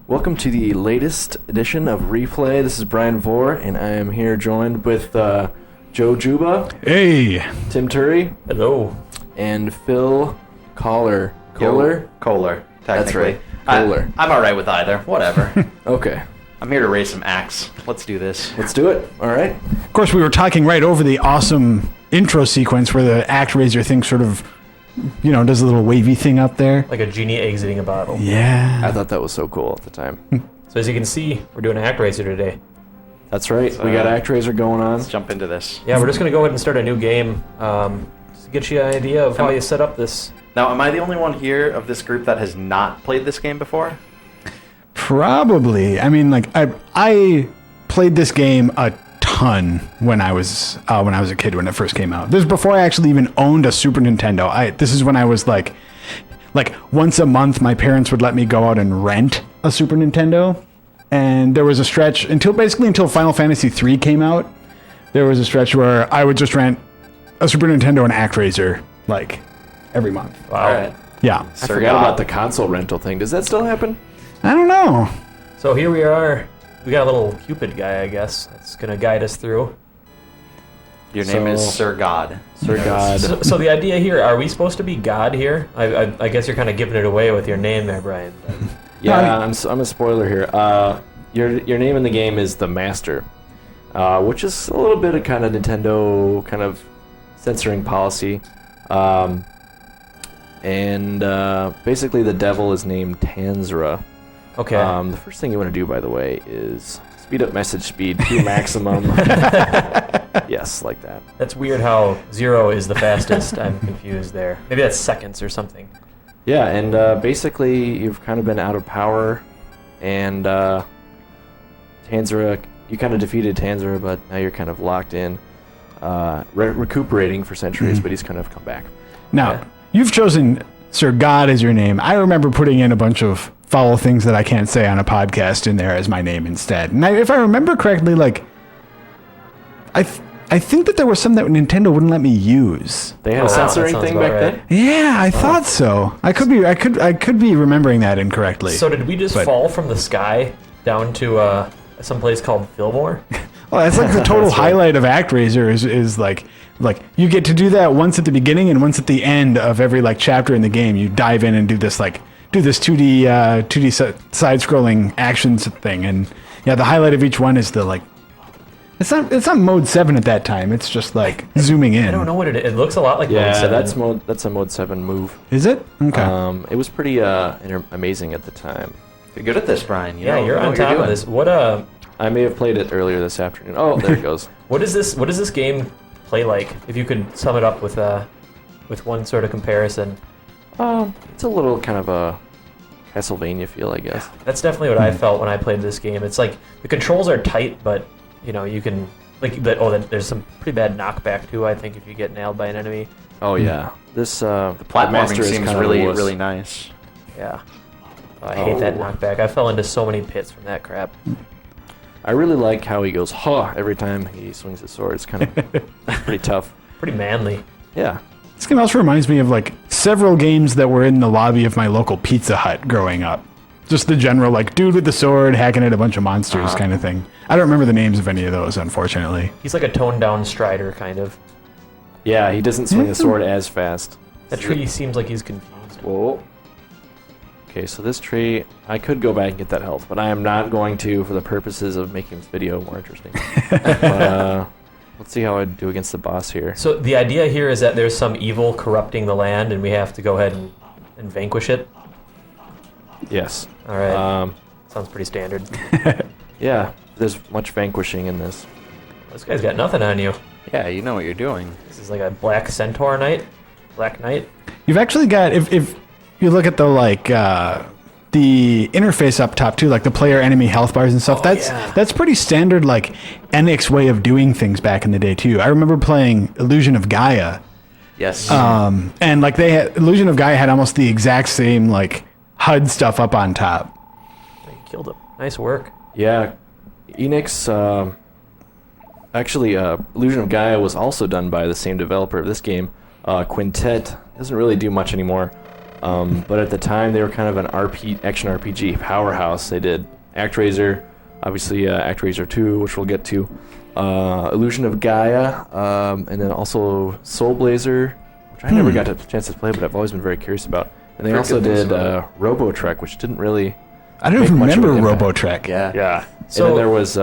Welcome to the latest edition of Replay. This is Bryan Vore, and I am here joined with Joe Juba. Hey. Tim Turi. Hello. And Phil Kollar. Kollar, technically. That's right. Kollar. I'm all right with either. Whatever. Okay. I'm here to raise some axe. Let's do this. Let's do it. All right. Of course, we were talking right over the awesome intro sequence where the Actraiser thing sort of, does a little wavy thing up there. Like a genie exiting a bottle. Yeah. I thought that was so cool at the time. So as you can see, we're doing Actraiser today. That's right. We got Actraiser going on. Let's jump into this. Yeah, we're just going to go ahead and start a new game. Just to get you an idea of how you set up this. Now, am I the only one here of this group that has not played this game before? Probably. I mean, I played this game a ton when I was a kid when it first came out. This is before I actually even owned a Super Nintendo. This is when I was like once a month my parents would let me go out and rent a Super Nintendo, and there was a stretch until Final Fantasy III came out. There was a stretch where I would just rent a Super Nintendo and Actraiser every month. Wow. All right. Yeah. I forgot about the console rental thing. Does that still happen? I don't know. So here we are. We got a little Cupid guy, I guess, that's going to guide us through. Your name is Sir God. Sir God. So the idea here, are we supposed to be God here? I guess you're kind of giving it away with your name there, Bryan. Yeah, I'm a spoiler here. Your name in the game is the Master, which is a little bit of kind of Nintendo kind of censoring policy. And basically the devil is named Tanzra. Okay. The first thing you want to do, by the way, is speed up message speed to maximum. Yes, like that. That's weird how 0 is the fastest. I'm confused there. Maybe that's seconds or something. Yeah, and basically you've kind of been out of power, and Tanzra, you kind of defeated Tanzra, but now you're kind of locked in, recuperating for centuries, but he's kind of come back. Now, you've chosen Sir God as your name. I remember putting in a bunch of foul things that I can't say on a podcast in there as my name instead. And if I remember correctly, I think that there was some that Nintendo wouldn't let me use. They had a censoring thing back then? Yeah, I thought so. I could be remembering that incorrectly. So did we just fall from the sky down to some place called Fillmore? Well, that's like the total highlight of Actraiser is like you get to do that once at the beginning and once at the end of every chapter in the game. You dive in and do this 2D side-scrolling actions thing, and yeah, the highlight of each one is the it's not mode 7 at that time. It's just zooming in. I don't know what it is. It looks a lot like mode 7. That's a mode 7 move. Is it? Okay. It was pretty amazing at the time. You're good at this, Bryan. You're on top of this. What I may have played it earlier this afternoon. Oh, there it goes. What does this game play like? If you could sum it up with one sort of comparison. It's a little kind of a Castlevania feel, I guess. That's definitely what I felt when I played this game. It's like the controls are tight, but you can there's some pretty bad knockback too, I think, if you get nailed by an enemy. Oh yeah. This the platforming seems really nice. Yeah. I hate that knockback. I fell into so many pits from that crap. I really like how he goes, "Huh," every time he swings his sword. It's kind of pretty tough. Pretty manly. Yeah. This game also reminds me of several games that were in the lobby of my local Pizza Hut growing up. Just the general dude with the sword hacking at a bunch of monsters kind of thing. I don't remember the names of any of those, unfortunately. He's like a toned down Strider kind of. Yeah, he doesn't swing the sword as fast. That tree seems like he's confused. Whoa. Okay, so this tree, I could go back and get that health, but I am not going to for the purposes of making this video more interesting. But, let's see how I do against the boss here. So the idea here is that there's some evil corrupting the land, and we have to go ahead and vanquish it? Yes. All right. Sounds pretty standard. Yeah, there's much vanquishing in this. This guy's got nothing on you. Yeah, you know what you're doing. This is like a black centaur knight? Black knight? You've actually got, if you look at the interface up top too, the player enemy health bars and stuff, that's pretty standard NX way of doing things back in the day too. I remember playing Illusion of Gaia. Yes. And Illusion of Gaia had almost the exact same HUD stuff up on top. You killed him. Nice work. Yeah. Enix, actually, Illusion of Gaia was also done by the same developer of this game. Quintet doesn't really do much anymore. But at the time, they were kind of an action RPG powerhouse. They did Actraiser, obviously Actraiser 2, which we'll get to, Illusion of Gaia, and then also Soul Blazer, which I never got a chance to play, but I've always been very curious about. And they also did Robo Trek, which didn't really. I don't even remember Robo Trek. Yeah. So and then there was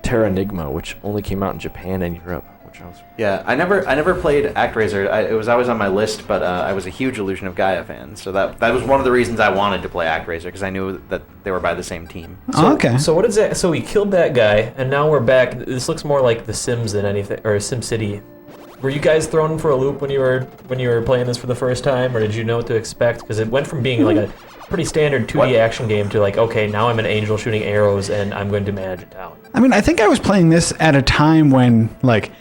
Terranigma, which only came out in Japan and Europe. Yeah, I never played Actraiser. It was always on my list, but I was a huge Illusion of Gaia fan, so that was one of the reasons I wanted to play Actraiser, because I knew that they were by the same team. So, okay. So what is that? So we killed that guy, and now we're back. This looks more like The Sims than anything, or SimCity. Were you guys thrown for a loop when you were playing this for the first time, or did you know what to expect? Because it went from being like a pretty standard 2D action game to like, okay, now I'm an angel shooting arrows, and I'm going to manage a town. I mean, I think I was playing this at a time when, like,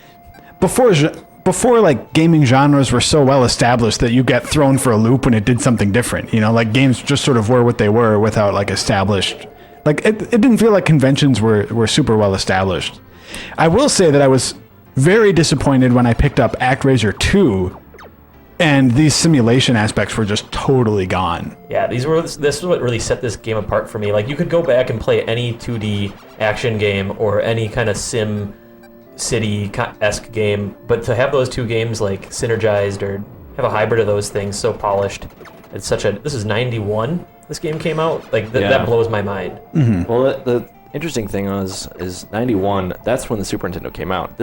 before like gaming genres were so well established that you get thrown for a loop when it did something different. You know, like games just sort of were what they were without like established. Like it didn't feel like conventions were super well established. I will say that I was very disappointed when I picked up Actraiser 2, and these simulation aspects were just totally gone. Yeah, this is what really set this game apart for me. Like, you could go back and play any 2D action game or any kind of sim city-esque game, but to have those two games like synergized or have a hybrid of those things so polished, this is 91 this game came out, like that blows my mind. Mm-hmm. Well, the interesting thing is 91, that's when the Super Nintendo came out.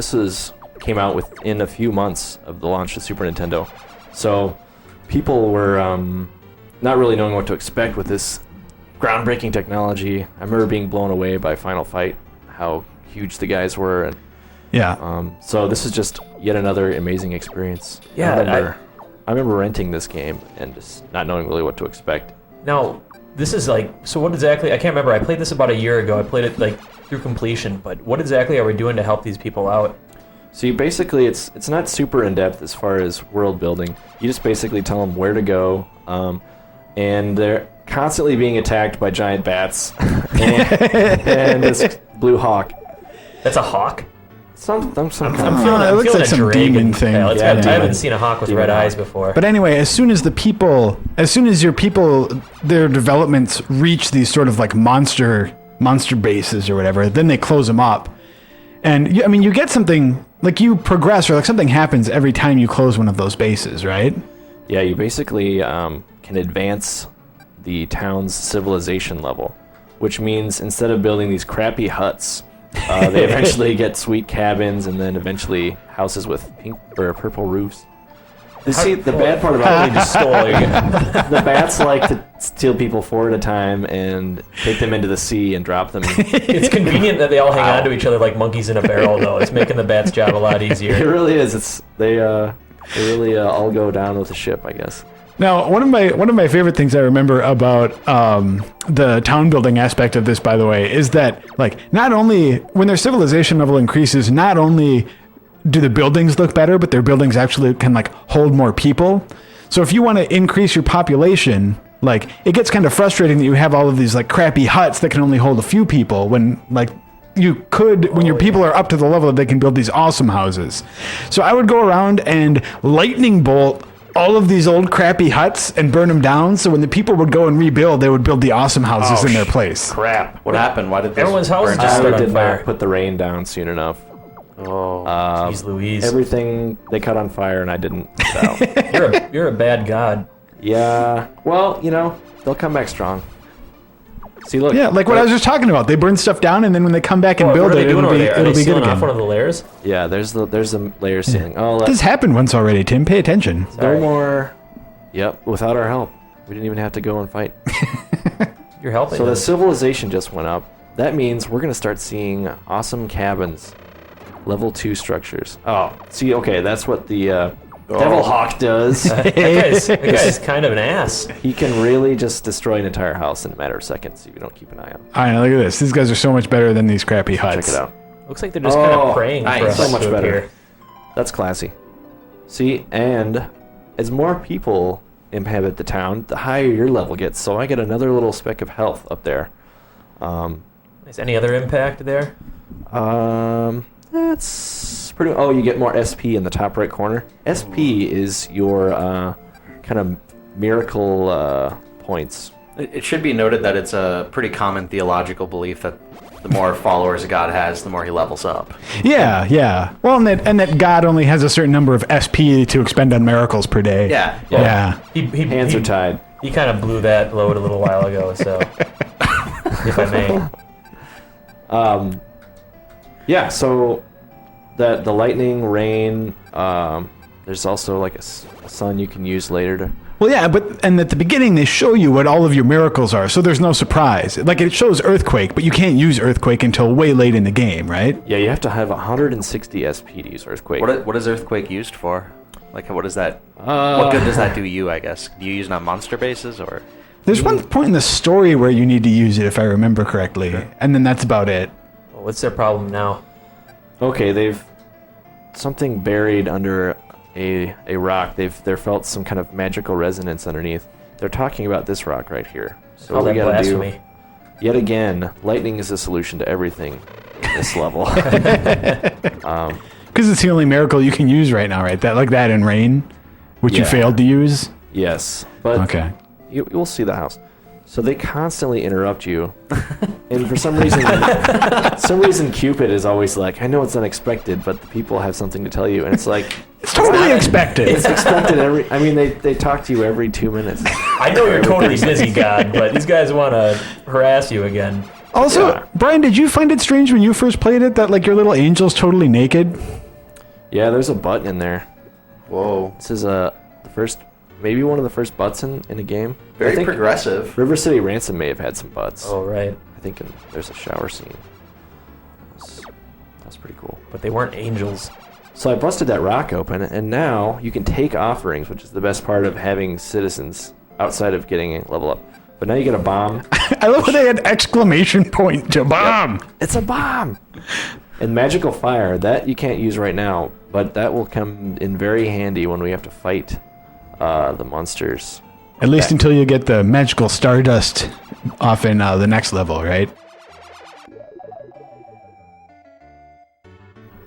Came out within a few months of the launch of Super Nintendo, so people were not really knowing what to expect with this groundbreaking technology. I remember being blown away by Final Fight, how huge the guys were, and yeah. So this is just yet another amazing experience. Yeah, I remember renting this game and just not knowing really what to expect. Now, this is like, so what exactly, I can't remember, I played this about a year ago, I played it like through completion, but what exactly are we doing to help these people out? So basically, it's not super in-depth as far as world building. You just basically tell them where to go, and they're constantly being attacked by giant bats and this blue hawk. That's a hawk? I'm it looks feeling like a some dragon demon thing. tail. I Yeah. haven't seen a hawk with Demon red hawk. eyes before. But anyway, as soon as your people, their developments reach these sort of like monster bases or whatever, then they close them up. And you get something, like you progress or like something happens every time you close one of those bases, right? Yeah, you basically can advance the town's civilization level, which means instead of building these crappy huts, they eventually get sweet cabins and then eventually houses with pink or purple roofs. See, the bad part about the bats like to steal people 4 at a time and take them into the sea and drop them. It's convenient that they all hang on to each other like monkeys in a barrel, though. It's making the bats' job a lot It easier. really is. They really all go down with the ship, I guess. Now, one of my favorite things I remember about the town building aspect of this, by the way, is that like not only when their civilization level increases, not only do the buildings look better, but their buildings actually can like hold more people. So if you want to increase your population, like it gets kind of frustrating that you have all of these like crappy huts that can only hold a few people when like you could, when your people are up to the level that they can build these awesome houses. So I would go around and lightning bolt all of these old crappy huts and burn them down, so when the people would go and rebuild, they would build the awesome houses in their place. Crap. What happened? Why did this Everyone's house burn just down? I started did on fire. not put the rain down soon enough. Oh, jeez Louise. Everything they caught on fire and I didn't. So. You're a bad god. Yeah. Well, they'll come back strong. See, look. Yeah, like what I was just talking about. They burn stuff down, and then when they come back and What build are they it, doing it'll over be, there? Are it'll they be good sealing off again. one of the layers? Yeah, there's a layer ceiling. Oh, This happened once already, Tim. Pay attention. Sorry. no more. Yep, without our help. We didn't even have to go and fight. You're helping. So the them. civilization just went up. That means we're going to start seeing awesome cabins. Level 2 structures. Oh, see, okay, that's what the Devil Hawk does. that guy's kind of an ass. He can really just destroy an entire house in a matter of seconds if you don't keep an eye on him. All right, look at this. These guys are so much better than these crappy huts. Check it out. Looks like they're just kind of praying for nice. us So much to better. appear. That's classy. See, and as more people inhabit the town, the higher your level gets. So I get another little speck of health up there. Is any other impact there? That's pretty. Oh, you get more SP in the top right corner. SP is your kind of miracle points. It should be noted that it's a pretty common theological belief that the more followers God has, the more he levels up. Yeah. Well, and that God only has a certain number of SP to expend on miracles per day. Yeah. Hands are tied. He kind of blew that load a little while ago, so if I may. Yeah, so the lightning, rain, there's also like a sun you can use later to... Well, yeah, and at the beginning they show you what all of your miracles are, so there's no surprise. Like, it shows earthquake, but you can't use earthquake until way late in the game, right? Yeah, you have to have 160 SP to use earthquake. What is earthquake used for? Like, what is that? What good does that do you, I guess? Do you use it on monster bases, or...? There's one point in the story where you need to use it, if I remember correctly, and then that's about it. Well, what's their problem now? Okay, they've... Something buried under a rock. They've felt some kind of magical resonance underneath. They're talking about this rock right here. So Call we that gotta blasphemy. do... Yet again, lightning is the solution to everything in this level. Because it's the only miracle you can use right now, right? That in rain, which you Yeah. failed to use? Yes, but... Okay. You'll see the house. So they constantly interrupt you, and for some reason, Cupid is always like, I know it's unexpected, but the people have something to tell you, and it's like It's totally expected. it's expected every. I mean, they talk to you every 2 minutes. I know you're totally busy, God, but these guys want to harass you again. Also, Yeah. Brian, did you find it strange when you first played it that like your little angel's totally naked? Yeah, there's a butt in there. Whoa. This is the first, maybe one of the first butts in a game. I Very think progressive. River City Ransom may have had some butts. Oh, right. I think there's a shower scene. That's pretty cool. But they weren't angels. So I busted that rock open, and now you can take offerings, which is the best part of having citizens outside of getting a level up. But now you get a bomb. I love how they had exclamation point to bomb. It's a bomb! And magical fire, that you can't use right now, but that will come in very handy when we have to fight the monsters. At least until you get the magical stardust off in the next level, right?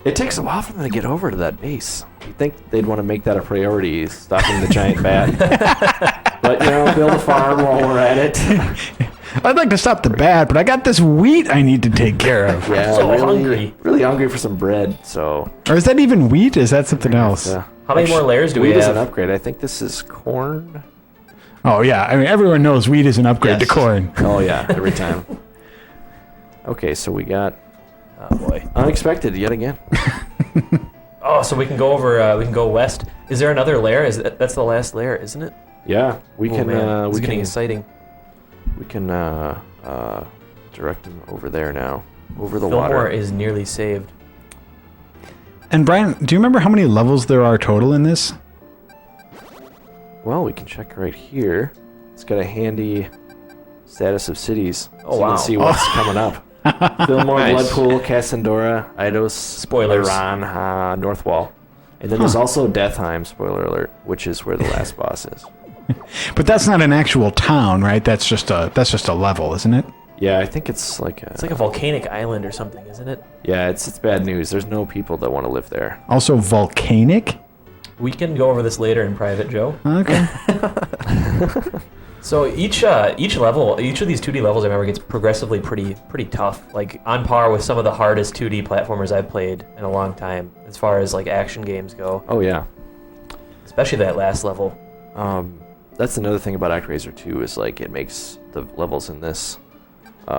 It takes a while for them to get over to that base. You'd think they'd want to make that a priority, stopping the giant bat. But, build a farm while we're at it. I'd like to stop the bat, but I got this wheat I need to take care of. Yeah, So really hungry. Really hungry for some bread, so... Or is that even wheat? Is that something else? Yeah. How many more layers do we Wheat is an have? upgrade. I think this is corn. Oh, yeah. I mean, everyone knows wheat is an upgrade to Yes. corn. Oh, yeah, every time. Okay, so we got Oh, boy. unexpected yet again. Oh, so we can go over, we can go west. Is there another layer? That's the last layer, isn't it? Yeah, we Oh, can man. This we is getting can exciting. we can direct him over there now, over the Fillmore water. is nearly saved. And Brian, do you remember how many levels there are total in this? Well, we can check right here. It's got a handy status of cities, Oh, so you wow. can see what's coming up. Fillmore, Nice. Bloodpool, Cassandora, Eidos, Spoilers. Iran, Northwall, and then there's also Deathheim. Spoiler alert, which is where the last boss is. But that's not an actual town, right? That's just a level, isn't it? Yeah, I think it's like It's like a volcanic island or something, isn't it? yeah, it's bad news. There's no people that want to live there. Also volcanic? We can go over this later in private, Joe. Okay. So each level, each of these 2D levels, I remember, gets progressively pretty tough. Like on par with some of the hardest 2D platformers I've played in a long time, as far as like action games go. Oh yeah. Especially that last level. That's another thing about Actraiser 2 is like it makes the levels in this.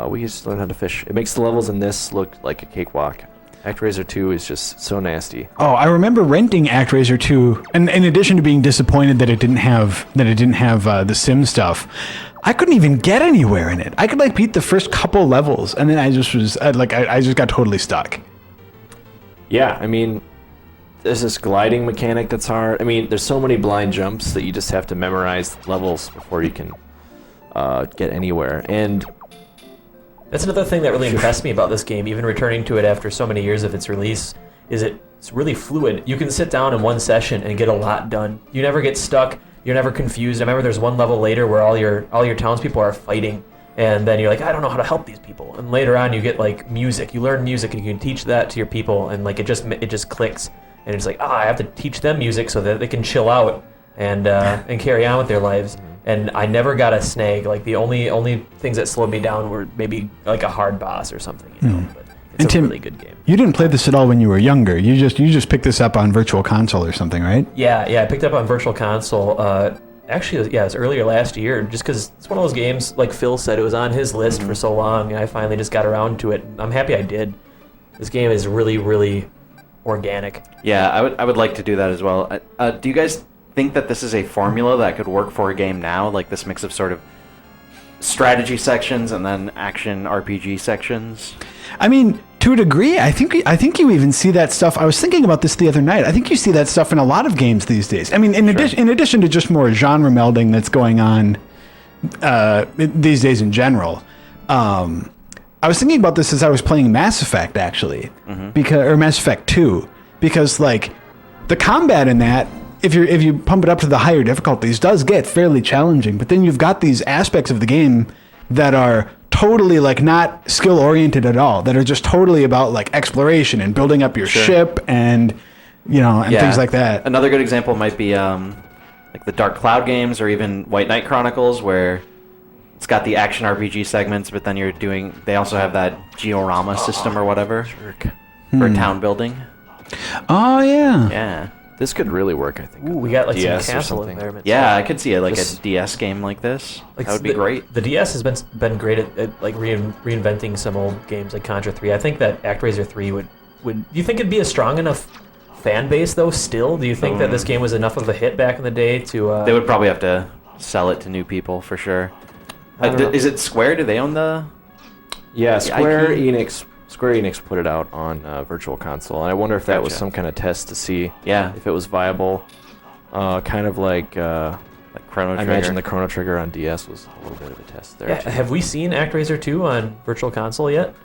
We just learned how to fish. It makes the levels in this look like a cakewalk. Actraiser 2 is just so nasty. Oh, I remember renting Actraiser 2, and in addition to being disappointed that it didn't have the sim stuff, I couldn't even get anywhere in it. I could like beat the first couple levels, and then I just got totally stuck. Yeah, I mean, there's this gliding mechanic that's hard. I mean, there's so many blind jumps that you just have to memorize levels before you can get anywhere. And That's another thing that really impressed me about this game, even returning to it after so many years of its release, is it's really fluid. You can sit down in one session and get a lot done. You never get stuck. You're never confused. I remember there's one level later where all your townspeople are fighting, and then you're like, I don't know how to help these people. And later on, you get like music. You learn music, and you can teach that to your people, and like it just clicks. And it's like, I have to teach them music so that they can chill out and carry on with their lives. And I never got a snag. Like the only things that slowed me down were maybe like a hard boss or something. You know? But it's a Tim, really good game. You didn't play this at all when you were younger. You just picked this up on Virtual Console or something, right? Yeah. I picked up on Virtual Console. Actually, it was earlier last year, just because it's one of those games, like Phil said, it was on his list for so long, and I finally just got around to it. I'm happy I did. This game is really, really organic. Yeah, I would like to do that as well. Do you guys think that this is a formula that could work for a game now, like this mix of sort of strategy sections and then action RPG sections? I mean, to a degree, I think you even see that stuff. I was thinking about this the other night. I think you see that stuff in a lot of games these days. I mean, in addition to just more genre melding that's going on these days in general. I was thinking about this as I was playing Mass Effect, actually, or Mass Effect 2, because like the combat in that, if you pump it up to the higher difficulties, does get fairly challenging. But then you've got these aspects of the game that are totally like not skill oriented at all, that are just totally about like exploration and building up your ship and things like that. Another good example might be like the Dark Cloud games or even White Knight Chronicles, where it's got the action RPG segments, but then they also have that Georama system or whatever for town building. Oh yeah. Yeah. This could really work, I think. Ooh, we got like DS some or castle something. environments. Yeah, I could see it like a DS game like this. Like that would be great. The DS has been great at like reinventing some old games like Contra 3. I think that Actraiser 3 would. Do you think it'd be a strong enough fan base though? Still, do you think that this game was enough of a hit back in the day to? They would probably have to sell it to new people for sure. Is it Square? Do they own the? Yeah, Square IP? Enix put it out on Virtual Console, and I wonder if that was some kind of test to see if it was viable. Kind of like Chrono Trigger. I imagine the Chrono Trigger on DS was a little bit of a test there. Yeah, have we seen Actraiser 2 on Virtual Console yet?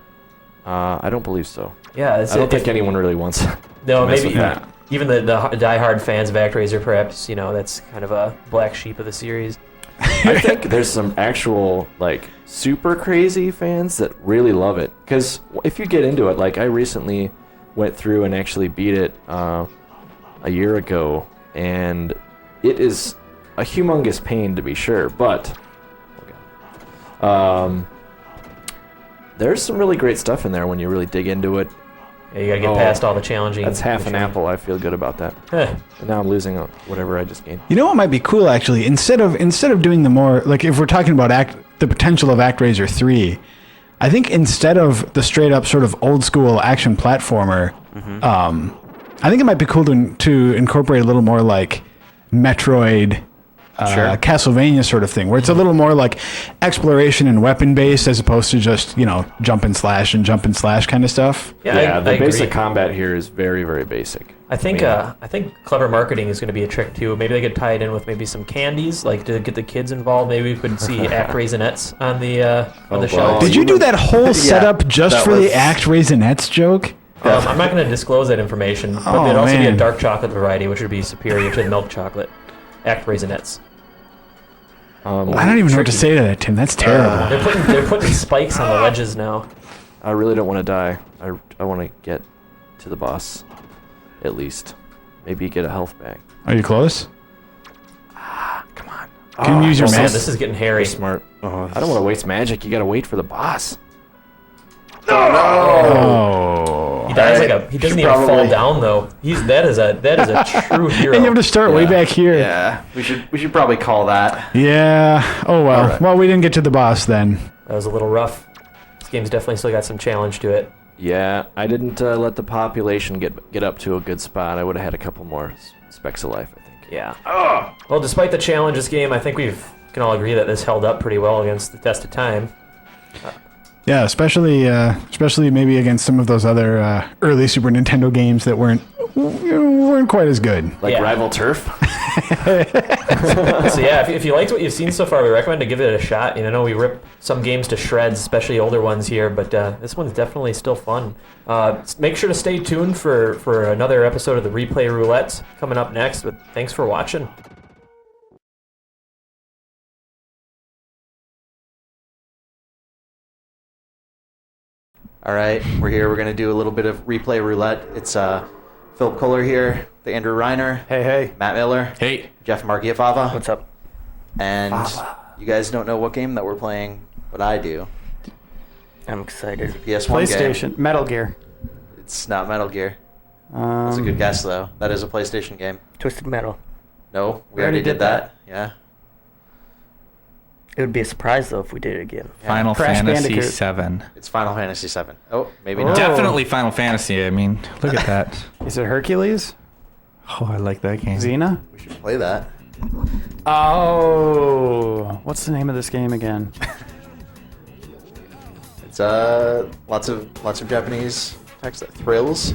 I don't believe so. Yeah, I don't think anyone really wants to No, mess maybe with that. even the diehard fans of Actraiser, perhaps, that's kind of a black sheep of the series. I think there's some actual like super crazy fans that really love it, because if you get into it, like I recently went through and actually beat it a year ago, and it is a humongous pain to be sure, but there's some really great stuff in there when you really dig into it. Yeah, you gotta get past all the challenging. That's half an apple. I feel good about that. And now I'm losing whatever I just gained. You know what might be cool, actually? Instead of doing the more, like if we're talking about the potential of Actraiser 3, I think instead of the straight up sort of old school action platformer, I think it might be cool to incorporate a little more like Metroid, Castlevania sort of thing, where it's a little more like exploration and weapon based as opposed to just jump and slash kind of stuff. Yeah, the I basic agree. combat here is very, very basic. I think clever marketing is going to be a trick too. Maybe they could tie it in with maybe some candies, like to get the kids involved. Maybe we could see Act Raisinets on the shelf. Did you do that whole setup just for the Act Raisinets joke? I'm not going to disclose that information, but there'd also be a dark chocolate variety, which would be superior to the milk chocolate. Act Raisinets. I don't even know what to say to that, Tim. That's terrible. They're putting spikes on the ledges now. I really don't want to die. I want to get to the boss, at least. Maybe get a health back. Are you close? Come on. Can you use your Man, magic? this is getting hairy. Smart. I don't want to waste magic. You got to wait for the boss. Oh. He dies he doesn't even fall down though. That is a true hero. And you have to start way back here. Yeah, we should probably call that. Yeah. Oh well. Right. Well, we didn't get to the boss then. That was a little rough. This game's definitely still got some challenge to it. Yeah, I didn't let the population get up to a good spot. I would have had a couple more specks of life, I think. Yeah. Well, despite the challenge, this game, I think we can all agree that this held up pretty well against the test of time. Yeah, especially maybe against some of those other early Super Nintendo games that weren't quite as good. Like Rival Turf? So yeah, if you liked what you've seen so far, we recommend to give it a shot. I know we rip some games to shreds, especially older ones here, but this one's definitely still fun. Make sure to stay tuned for another episode of the Replay Roulette coming up next, but thanks for watching. All right, we're here. We're going to do a little bit of replay roulette. It's Philip Kollar here, the Andrew Reiner, Hey. Matt Miller, Hey. Jeff Margiafava. What's up? And you guys don't know what game that we're playing, but I do. I'm excited. PS1 PlayStation, game. Metal Gear. It's not Metal Gear. That's a good guess, though. That is a PlayStation game. Twisted Metal. No, we already did that. Yeah. It would be a surprise though if we did it again. Final Crash Fantasy Bandicoot. 7. It's Final Fantasy VII. Oh, maybe Oh. not. Definitely Final Fantasy. I mean, look at that. Is it Hercules? Oh, I like that game. Xena? We should play that. Oh, what's the name of this game again? It's lots of Japanese text. Thrills.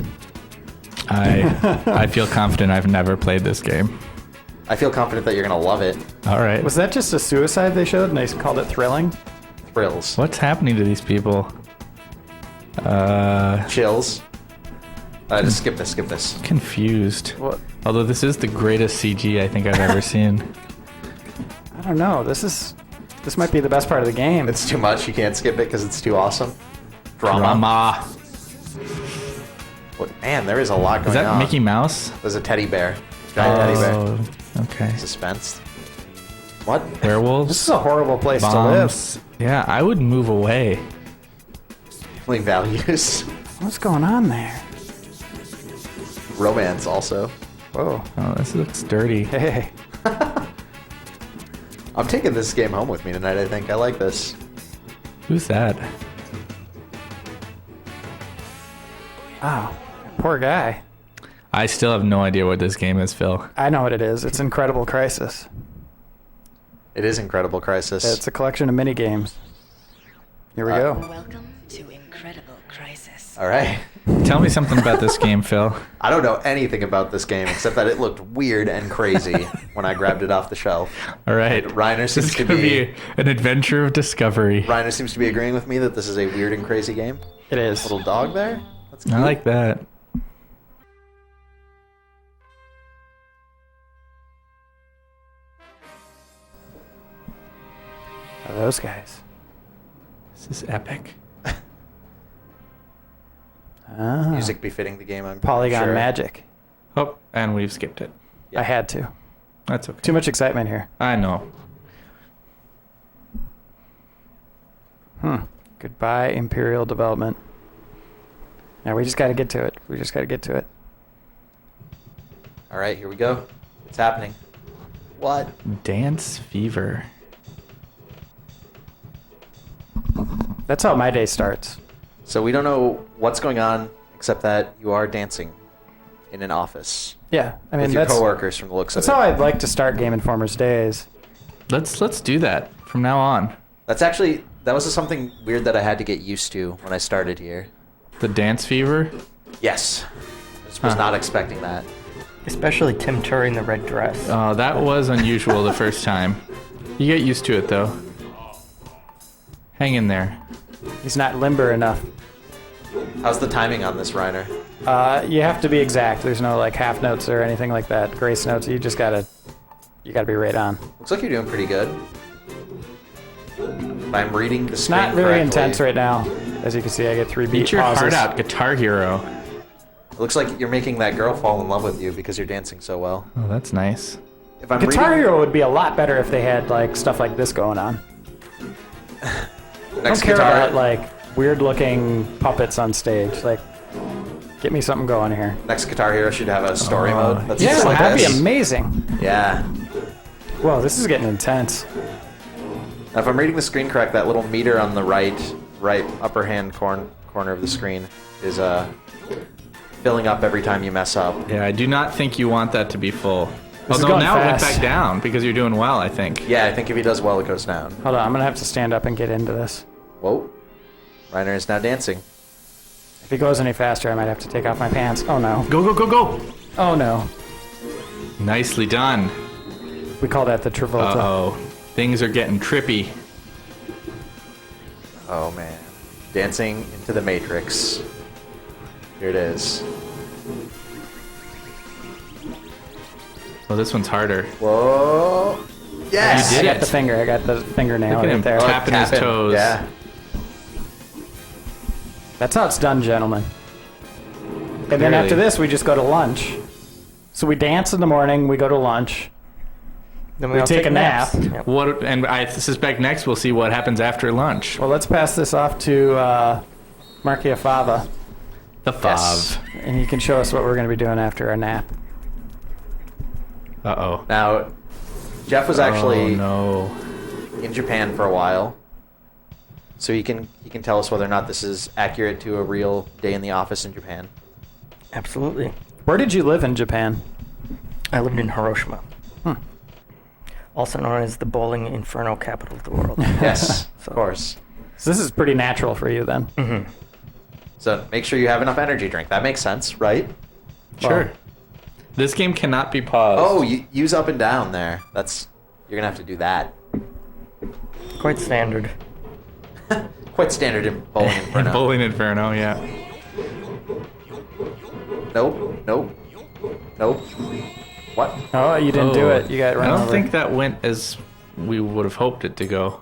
I feel confident I've never played this game. I feel confident that you're gonna love it. All right. Was that just a suicide they showed and they called it thrilling? Thrills. What's happening to these people? Chills. Just skip this. Confused. What? Although this is the greatest CG I think I've ever seen. I don't know. This might be the best part of the game. It's too much. You can't skip it because it's too awesome. Drama. What, man, there is a lot going Is that on. Mickey Mouse? There's a teddy bear. Giant teddy bear. Oh, okay. Suspense. What? Werewolves? This is a horrible place bombs. to live. Yeah, I would move away. Family values. What's going on there? Romance also. Whoa. Oh, this looks dirty. Hey. I'm taking this game home with me tonight, I think. I like this. Who's that? Wow. Poor guy. I still have no idea what this game is, Phil. I know what it is. It's Incredible Crisis. It is Incredible Crisis. It's a collection of mini games. Here we go. Welcome to Incredible Crisis. All right. Tell me something about this game, Phil. I don't know anything about this game except that it looked weird and crazy when I grabbed it off the shelf. All right. Reiner This seems is to going to be... be an adventure of discovery. Reiner seems to be agreeing with me that this is a weird and crazy game. It is. Little dog there. That's cute. I like that. Oh, those guys. This is epic. Ah. Music befitting the game. I'm Polygon sure. Magic. Oh, and we've skipped it. Yeah. I had to. That's okay. Too much excitement here. I know. Goodbye, Imperial Development. Now we just got to get to it. All right, here we go. It's happening. What? Dance Fever. That's how my day starts. So we don't know what's going on except that you are dancing in an office Yeah, I mean with your that's coworkers from the looks of that's it. how I'd like to start Game Informer's days. Let's do that from now on. That was something weird that I had to get used to when I started here. The Dance Fever. Yes. I just was not expecting that. Especially Tim Turi in the red dress. That was unusual the first time. You get used to it though. Hang in there. He's not limber enough. How's the timing on this, Reiner? You have to be exact. There's no like half notes or anything like that. Grace notes. You gotta be right on. Looks like you're doing pretty good. If I'm reading the It's screen not very correctly, intense right now. As you can see, I get 3 beat Beat your pauses. heart out, Guitar Hero. It looks like you're making that girl fall in love with you because you're dancing so well. Oh, that's nice. If I'm Guitar reading, Hero would be a lot better if they had like stuff like this going on. I next don't care guitar, about like weird looking puppets on stage. Like, get me something going here. next Guitar Hero should have a story mode. That's Yeah, just like that'd this. be amazing. Yeah. Whoa, this is getting intense. Now, if I'm reading the screen correct, that little meter on the right upper hand corner of the screen is filling up every time you mess up. Yeah, I do not think you want that to be full. This is Although going now it went fast. back down because you're doing well, I think. Yeah, I think if he does well, it goes down. Hold on, I'm gonna have to stand up and get into this. Whoa. Reiner is now dancing. If he goes any faster, I might have to take off my pants. Oh no. Go, go, go, go! Oh no. Nicely done. We call that the Travolta. Uh-oh. Things are getting trippy. Oh, man. Dancing into the Matrix. Here it is. Well, this one's harder. Whoa. Yes! You I did got it. the finger. I got the fingernail Look at right him there. tapping his Tapping. toes. Yeah. That's how it's done, gentlemen. And then Clearly. after this, we just go to lunch. So we dance in the morning, we go to lunch. Then We all take a nap. naps. Yep. What? And I suspect next we'll see what happens after lunch. Well, let's pass this off to Markia Fava, The Yes. Fav. and he can show us what we're going to be doing after our nap. Uh-oh. Now, Jeff was actually Oh, no. in Japan for a while, so he can tell us whether or not this is accurate to a real day in the office in Japan. Absolutely. Where did you live in Japan? I lived in Hiroshima. Also known as the bowling inferno capital of the world. Yes, So- of course. So this is pretty natural for you then. Mm-hmm. So make sure you have enough energy drink. That makes sense, right? Sure. This game cannot be paused. Oh, use up and down there. You're gonna have to do that. Quite standard. Quite standard in bowling inferno. Bowling Inferno, yeah. Nope. What? Oh, you didn't do Oh. it. You got run I don't over. think that went as we would have hoped it to go.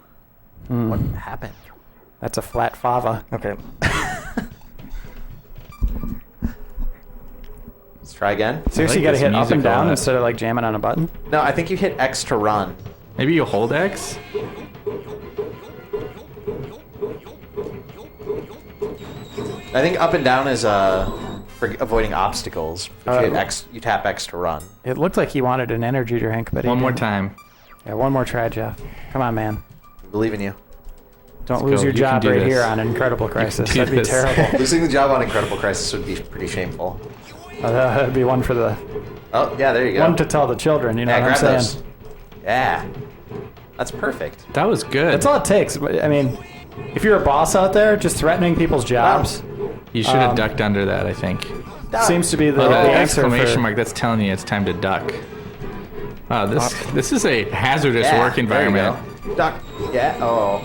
What happened? That's a flat Fava. Okay. Let's try again. Seriously, you like got to this hit up music and a down lot. instead of like jamming on a button. No, I think you hit X to run. Maybe you hold X? I think up and down is for avoiding obstacles. If you hit X, you tap X to run. It looked like he wanted an energy drink, but he One more didn't. time. Yeah, one more try, Jeff. Come on, man. I believe in you. Don't Let's lose go. your You can job do right this. here on Incredible Crisis. do That'd be this. terrible. Losing the job on Incredible Crisis would be pretty shameful. That'd be one for the Oh, yeah, there you go. one to tell the children. You know yeah, what I'm grab saying? those. Yeah. That's perfect. That was good. That's all it takes. I mean, if you're a boss out there, just threatening people's jobs You should have ducked under that, I think. seems to be the, Oh, the that answer exclamation for. mark, that's telling you it's time to duck. Wow, this is a hazardous Yeah, work there you environment. go. Duck. Yeah. Oh.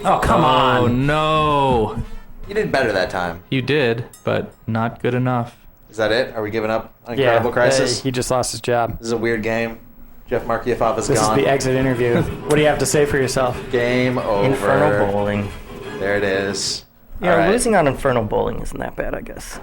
Oh, come Oh, on. no. You did better that time. You did, but not good enough. Is that it? Are we giving up on Yeah, Incredible Crisis? he just lost his job. This is a weird game. Jeff Markiafov is This gone. is the exit interview. What do you have to say for yourself? Game over. Inferno bowling. There it is. Yeah, All right. losing on Inferno bowling isn't that bad, I guess.